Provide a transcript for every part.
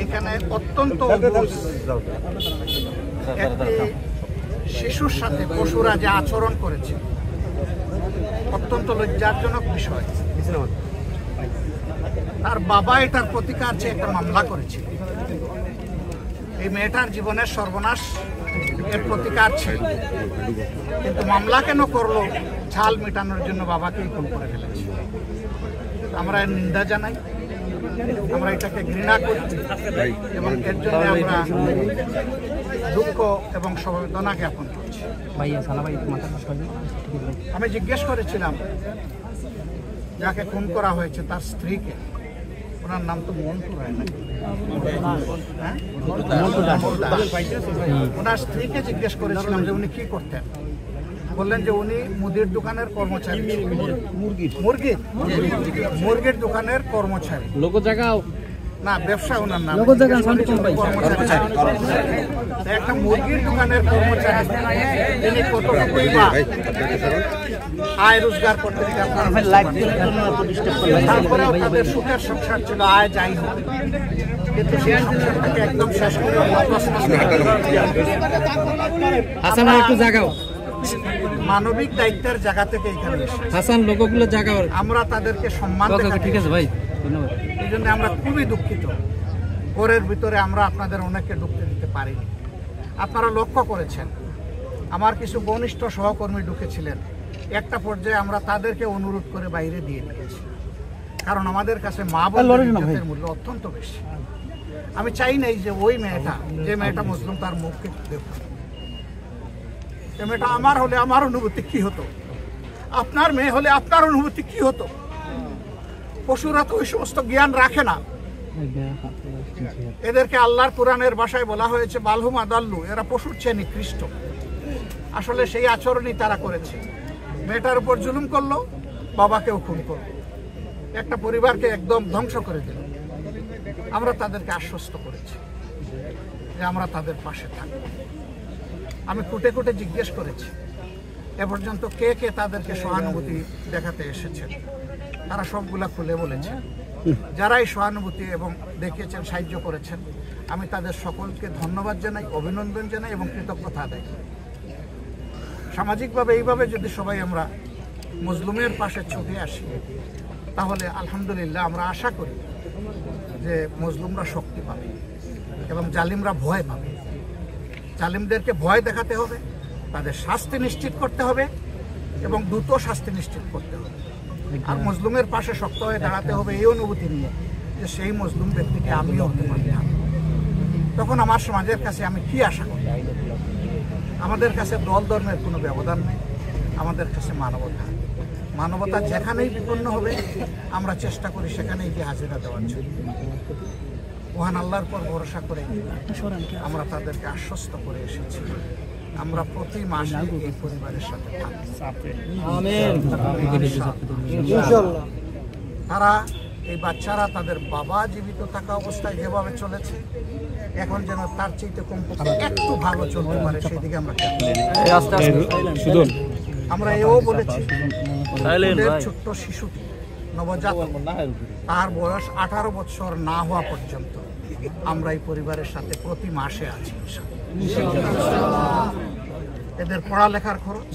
এখানে অত্যন্ত একটি শিশুর সাথে পশুরা যে আচরণ করেছে অত্যন্ত লজ্জাজনক বিষয়। তার বাবা এটার প্রতিকার চেয়ে একটা মামলা করেছে। এই মেয়েটার জীবনের সর্বনাশ এর প্রতিকার ছিল, কিন্তু মামলা কেন করলো? ঝাল মেটানোর জন্য বাবাকেই খুন করে ফেলেছে। আমরা এর নিন্দা জানাই, আমরা এটাকে ঘৃণা করি এবং এর জন্য আমরা দুঃখ এবং সমবেদনা জ্ঞাপন করছি। আমি জিজ্ঞেস করেছিলাম যাকে খুন করা হয়েছে তার স্ত্রীকে, ওনার নাম তো মন্টু রায়, ওনার স্ত্রীকে জিজ্ঞেস করেছিলাম যে উনি কি করতেন। বললেন যে উনি মুদির দোকানের কর্মচারী, মুরগির দোকানের কর্মচারী। লোক জায়গাও না, ব্যবসা ওনার নাম একটা মুরগির দোকানের কর্মচারী। তিনি কতটুকুই বা আয় রোজগার করতে, তারপরেও তাদের সুখের সংসার ছিল, আয় যাই হোক, কিন্তু সেই সংসারটাকে একদম শেষ করে মানবিক দায়িত্বের জায়গা থেকে এখানে আমরা তাদেরকে সম্মান ঠিক আছে ভাই, এই জন্য আমরা খুবই দুঃখিত। ঘরের ভিতরে আমরা আপনাদের অনেককে ঢুকতে দিতে পারিনি। আপনারা লক্ষ্য করেছেন আমার কিছু ঘনিষ্ঠ সহকর্মী ঢুকেছিলেন, একটা পর্যায়ে আমরা তাদেরকে অনুরোধ করে বাইরে দিয়ে দিয়েছি, কারণ আমাদের কাছে মা বোনের মূল্য অত্যন্ত বেশি। আমি চাই নাই যে ওই মেয়েটা, যে মেয়েটা মুসলিম, তার মুখকে দেখুন। এই মেয়েটা আমার হলে আমার অনুভূতি কি হতো, আপনার মেয়ে হলে আপনার অনুভূতি কি হতো। পশুরা তো ওই সমস্ত জ্ঞান রাখে না। এদেরকে আল্লাহর কোরআনের ভাষায় বলা হয়েছে বালহুম আদাল্লু, এরা পশুর চেয়ে নিকৃষ্ট। আসলে সেই আচরণই তারা করেছে। মেয়েটার উপর জুলুম করলো, বাবাকেও খুন করলো, একটা পরিবারকে একদম ধ্বংস করে দিল। আমরা তাদেরকে আশ্বস্ত করেছি যে আমরা তাদের পাশে থাকব। আমি কুটে কুটে জিজ্ঞেস করেছি এ পর্যন্ত কে কে তাদেরকে সহানুভূতি দেখাতে এসেছেন। তারা সবগুলা খুলে বলেছেন। যারাই সহানুভূতি এবং দেখিয়েছেন, সাহায্য করেছেন, আমি তাদের সকলকে ধন্যবাদ জানাই, অভিনন্দন জানাই এবং কৃতজ্ঞতা আদায় করি। সামাজিকভাবে এইভাবে যদি সবাই আমরা মজলুমের পাশে ছুটে আসি, তাহলে আলহামদুলিল্লাহ আমরা আশা করি যে মজলুমরা শক্তি পাবে এবং জালিমরা ভয় পাবে। জালিমদেরকে ভয় দেখাতে হবে, তাদের শাস্তি নিশ্চিত করতে হবে এবং দ্রুত শাস্তি নিশ্চিত করতে হবে। আর মজলুমের পাশে শক্ত হয়ে দাঁড়াতে হবে এই অনুভূতি নিয়ে যে সেই মজলুম ব্যক্তিকে আমিও হতে পারতাম। তখন আমার সমাজের কাছে আমি কি আশা করি? আমাদের কাছে দল ধর্মের কোনো ব্যবধান নেই, আমাদের কাছে মানবতা। মানবতা যেখানেই বিপন্ন হবে আমরা চেষ্টা করি সেখানেই গিয়ে হাজিরা দেওয়ার জন্য। মহান আল্লাহর পর ভরসা করে আমরা তাদেরকে আশ্বস্ত করে এসেছি আমরা প্রতি মাসে এই পরিবারের সাথে তারা, এই বাচ্চারা তাদের বাবা জীবিত থাকা অবস্থায় যেভাবে চলেছে, এখন যেন তার চেয়ে কমপক্ষে একটু ভালো চলতে পারে সেদিকে আমরা আমরা এও বলেছি ছোট্ট শিশুটি, নবজাতক, তার বয়স 18 বছর না হওয়া পর্যন্ত আমরা এই পরিবারের সাথে প্রতি মাসে আছি। এদের পড়ালেখার খরচ,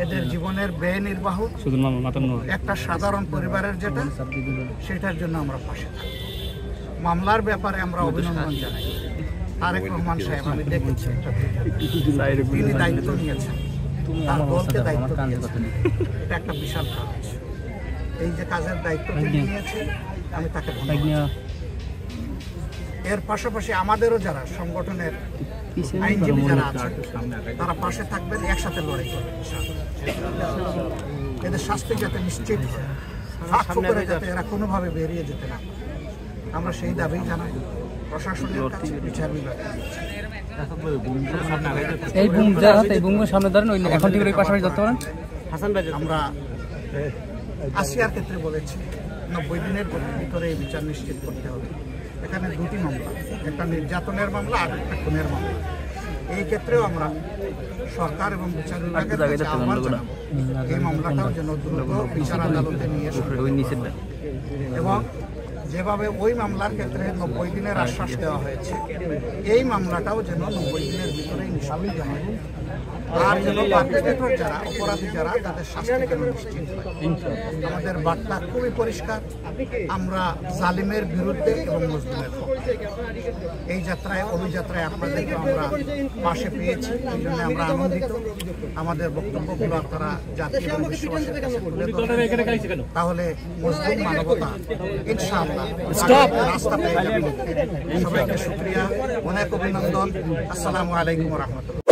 এদের জীবনের ব্যয় নির্বাহ, একটা সাধারণ পরিবারের যেটা, সেটার জন্য আমরা পাশে থাকব। মামলার ব্যাপারে আমরা অভিনন্দন জানাই। তারেক রহমান সাহেব, আমি দেখেছি তিনি দায়িত্ব নিয়েছেন, তার দলকে দায়িত্ব দিয়েছেন। এটা একটা বিশাল কাজ। এই যে কাজের দায়িত্ব তিনি নিয়েছেন, আমি তাকে ধন্যবাদ। এর পাশাপাশি আমাদেরও যারা সংগঠনের আইনজীবী যারা আছেন তারা পাশে থাকবেন, একসাথে লড়াই করবেন। এদের শাস্তি যাতে নিশ্চিত হয়, যাতে এরা কোনোভাবে বেরিয়ে যেতে না পারে, আমরা সেই দাবি জানাই প্রশাসনের কাছে, বিচার বিভাগের কাছে। আমরা আসিয়ার ক্ষেত্রে বলেছি 90 দিনের ভিতরে এই বিচার নিশ্চিত করতে হবে। এখানে দুটি মামলা, একটা নির্যাতনের মামলা আর একটা খুনের মামলা। এই ক্ষেত্রেও আমরা সরকার এবং বিচার বিভাগের কাছে আহ্বান জানাবো এই মামলাটাও যেন দ্রুত বিচার আদালতে নিয়ে এবং যেভাবে ওই মামলার ক্ষেত্রে 90 দিনের আশ্বাস দেওয়া হয়েছে, এই মামলাটাও যেন 90 দিনের ভিতরেই নিষ্পত্তি হয়। আর যেন পারপেট্রেটর যারা, অপরাধী যারা, তাদের শাস্তি যেন নিশ্চিত হয়। আমাদের বার্তা খুবই পরিষ্কার, আমরা জালিমের বিরুদ্ধে এবং মুসলিমের পক্ষে। এই যাত্রায়, অভিযাত্রায় আপনাদেরকে আমরা পাশে পেয়েছি, এই জন্য আমরা আনন্দিত। আমাদের বক্তব্যগুলো আপনারা জাতীয় এবং বিশ্ববাসীর কাছে তুলে ধরবেন, তাহলে মুসলিম মানবতা ইনশাআল্লাহ রাস্তা পেয়ে যাবে। সবাইকে শুকরিয়া, অনেক অভিনন্দন। আসসালামু আলাইকুম ওয়া রাহমাতুল্লাহ।